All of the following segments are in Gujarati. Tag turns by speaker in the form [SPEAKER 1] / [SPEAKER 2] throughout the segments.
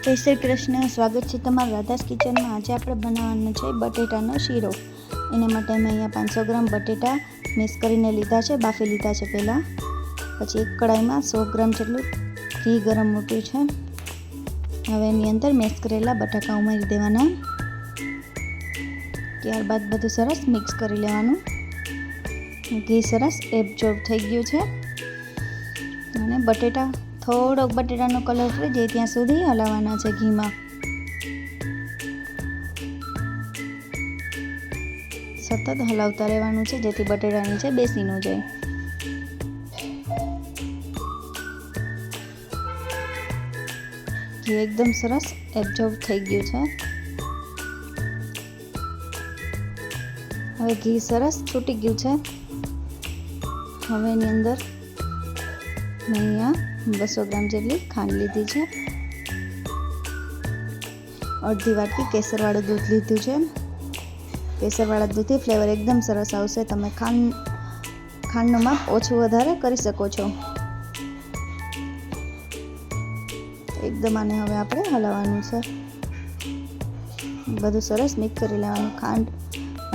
[SPEAKER 1] જય શ્રી કૃષ્ણ, સ્વાગત છે તમારું રાધાસ કિચનમાં। આજે આપણે બનાવવાનો છે બટેટાનો શીરો। એના માટે મેં અહીંયા 500 ગ્રામ બટેટા મિક્સ કરીને લીધા છે, બાફી લીધા છે પહેલાં। પછી એક કડાઈમાં 100 ગ્રામ જેટલું ઘી ગરમ મૂક્યું છે। હવે એની અંદર મિક્સ કરેલા બટાકા ઉમેરી દેવાના। ત્યારબાદ બધું સરસ મિક્સ કરી લેવાનું। ઘી સરસ એબ્ઝોર્બ થઈ ગયું છે અને બટેટા થોડોક બટેટાનો કલર થઈ જાય ત્યાં સુધી હલાવવાના છે ઘીમાં। સતત હલાવતા રહેવાનું છે જેથી બટેટા નીચે બેસી ન જાય। ઘી એકદમ સરસ એબ્ઝોર્બ થઈ ગયું છે। હવે ઘી સરસ છૂટી ગયું છે। હવે એની અંદર મેં અહીંયા 200 ગ્રામ જેટલી ખાંડ લીધી છે। અડધી વાટકી કેસરવાળું દૂધ લીધું છે। કેસરવાળા દૂધથી ફ્લેવર એકદમ સરસ આવશે। તમે ખાંડનું માપ ઓછું વધારે કરી શકો છો। એકદમ આને હવે આપણે હલાવવાનું છે। બધું સરસ મિક્સ કરી લેવાનું, ખાંડ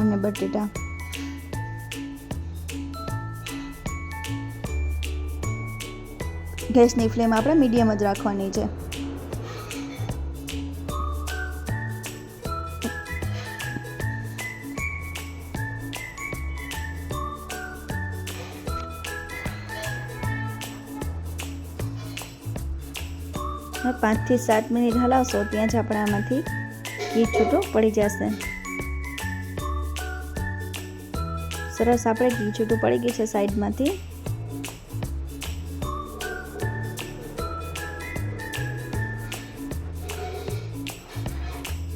[SPEAKER 1] અને બટેટા। ગેસની ફ્લેમ આપણે મીડિયમ જ રાખવાની છે। હવે 5 થી 7 મિનિટ હલાવશો ત્યાં જ આપણે આમાંથી ઘી છૂટું પડી જશે। સરસ આપણે ઘી છૂટું પડી ગયું છે સાઈડમાંથી।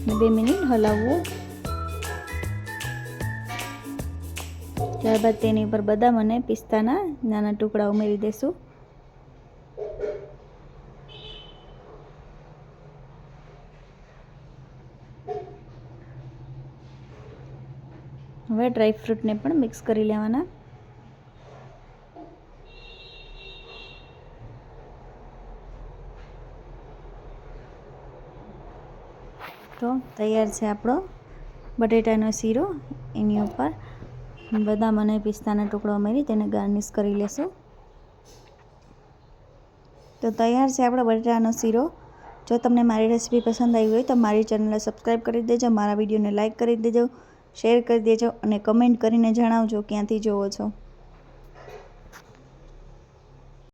[SPEAKER 1] ને 2 મિનિટ હલાવવું। ત્યારબાદ તેની ઉપર બદામ અને પિસ્તાના નાના ટુકડા ઉમેરી દેશું। હવે ડ્રાય ફ્રૂટને પણ મિક્સ કરી લેવાના। તો તૈયાર છે આપણો બટેટાનો શીરો। એની ઉપર બદામ અને પિસ્તાના ટુકડા ઉમેરી તેને ગાર્નિશ કરી લેશું। તો તૈયાર છે આપણો બટેટાનો શીરો। જો તમને મારી રેસીપી પસંદ આવી હોય તો મારી ચેનલને સબસ્ક્રાઈબ કરી દેજો, મારા વિડીયોને લાઇક કરી દેજો, શેર કરી દેજો અને કમેન્ટ કરીને જણાવજો ક્યાંથી જોવો છો।